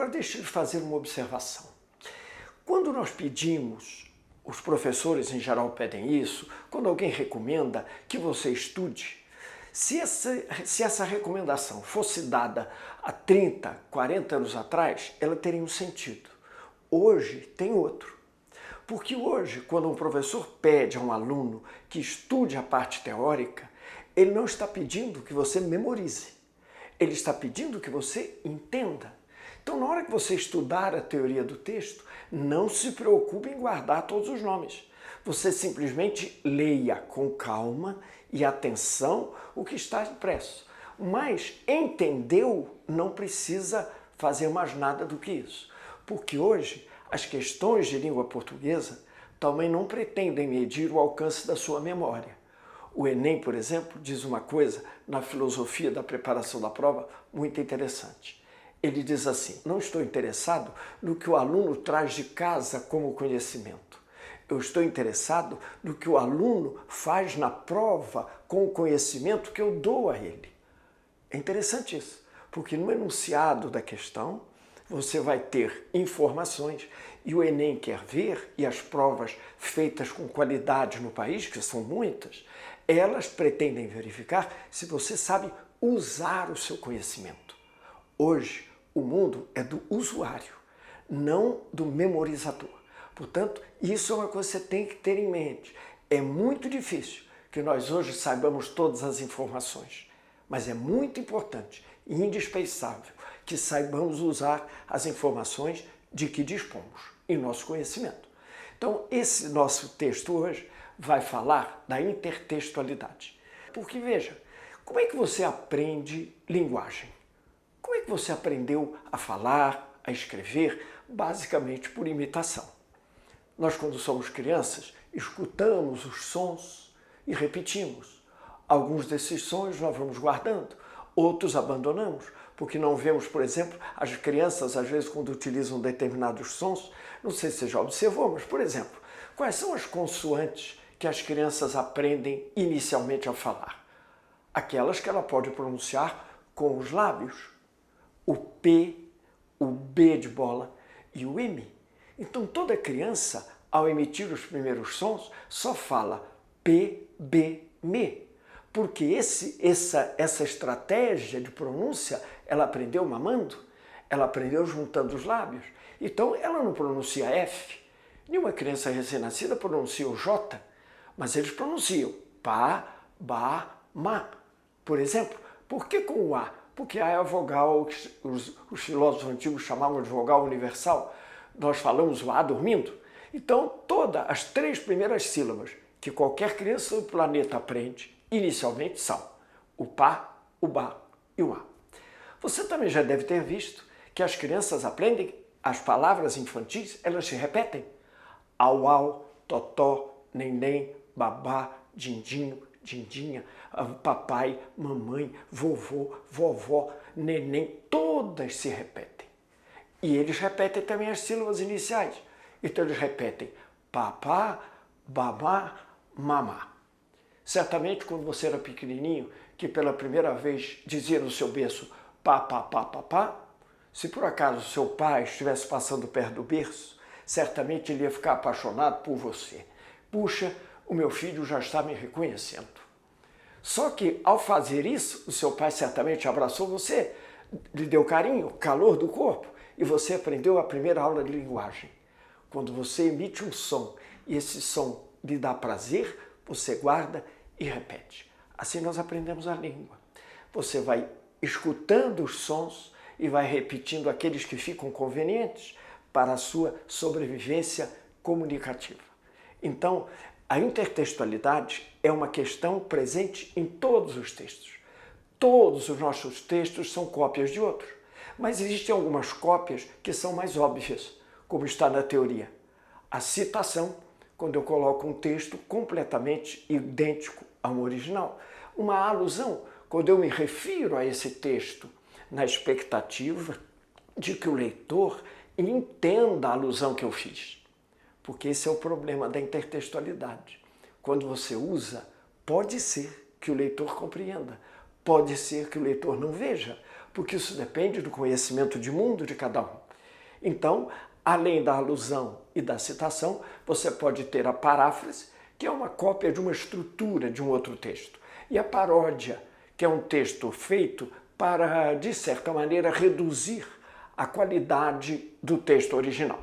Agora deixe eu fazer uma observação. Quando nós pedimos, os professores em geral pedem isso, quando alguém recomenda que você estude, se essa recomendação fosse dada há 30, 40 anos atrás, ela teria um sentido. Hoje tem outro. Porque hoje, quando um professor pede a um aluno que estude a parte teórica, ele não está pedindo que você memorize. Ele está pedindo que você entenda. Então, na hora que você estudar a teoria do texto, não se preocupe em guardar todos os nomes. Você simplesmente leia com calma e atenção o que está impresso. Mas entendeu, não precisa fazer mais nada do que isso. Porque hoje as questões de língua portuguesa também não pretendem medir o alcance da sua memória. O Enem, por exemplo, diz uma coisa na filosofia da preparação da prova muito interessante. Ele diz assim: não estou interessado no que o aluno traz de casa como conhecimento. Eu estou interessado no que o aluno faz na prova com o conhecimento que eu dou a ele. É interessante isso, porque no enunciado da questão você vai ter informações e o Enem quer ver, e as provas feitas com qualidade no país, que são muitas, elas pretendem verificar se você sabe usar o seu conhecimento. Hoje, o mundo é do usuário, não do memorizador. Portanto, isso é uma coisa que você tem que ter em mente. É muito difícil que nós hoje saibamos todas as informações, mas é muito importante e indispensável que saibamos usar as informações de que dispomos em nosso conhecimento. Então, esse nosso texto hoje vai falar da intertextualidade. Porque, veja, como é que você aprende linguagem? Como é que você aprendeu a falar, a escrever? Basicamente por imitação. Nós, quando somos crianças, escutamos os sons e repetimos. Alguns desses sons nós vamos guardando, outros abandonamos, porque não vemos, por exemplo, as crianças, às vezes, quando utilizam determinados sons, não sei se você já observou, mas, por exemplo, quais são as consoantes que as crianças aprendem inicialmente a falar? Aquelas que ela pode pronunciar com os lábios. O P, o B de bola e o M. Então, toda criança, ao emitir os primeiros sons, só fala P, B, M. Porque essa estratégia de pronúncia, ela aprendeu mamando, ela aprendeu juntando os lábios. Então, ela não pronuncia F. Nenhuma criança recém-nascida pronuncia o J, mas eles pronunciam pá, bá, má. Por exemplo, por que com o A? Porque A é a vogal que os filósofos antigos chamavam de vogal universal. Nós falamos o A dormindo. Então, todas as 3 primeiras sílabas que qualquer criança do planeta aprende, inicialmente são o pá, o bá e o á. Você também já deve ter visto que as crianças aprendem as palavras infantis, elas se repetem. Au, au, totó, neném, babá, dindinho, dindinha, papai, mamãe, vovô, vovó, neném, todas se repetem. E eles repetem também as sílabas iniciais. Então eles repetem papá, babá, mamá. Certamente quando você era pequenininho, que pela primeira vez dizia no seu berço pá, pá, pá, pá, pá, se por acaso seu pai estivesse passando perto do berço, certamente ele ia ficar apaixonado por você. Puxa, o meu filho já está me reconhecendo. Só que, ao fazer isso, o seu pai certamente abraçou você, lhe deu carinho, calor do corpo, e você aprendeu a primeira aula de linguagem. Quando você emite um som e esse som lhe dá prazer, você guarda e repete. Assim nós aprendemos a língua. Você vai escutando os sons e vai repetindo aqueles que ficam convenientes para a sua sobrevivência comunicativa. Então, a intertextualidade é uma questão presente em todos os textos. Todos os nossos textos são cópias de outros, mas existem algumas cópias que são mais óbvias, como está na teoria. A citação, quando eu coloco um texto completamente idêntico ao original. Uma alusão, quando eu me refiro a esse texto na expectativa de que o leitor entenda a alusão que eu fiz. Porque esse é o problema da intertextualidade. Quando você usa, pode ser que o leitor compreenda, pode ser que o leitor não veja, porque isso depende do conhecimento de mundo de cada um. Então, além da alusão e da citação, você pode ter a paráfrase, que é uma cópia de uma estrutura de um outro texto, e a paródia, que é um texto feito para, de certa maneira, reduzir a qualidade do texto original.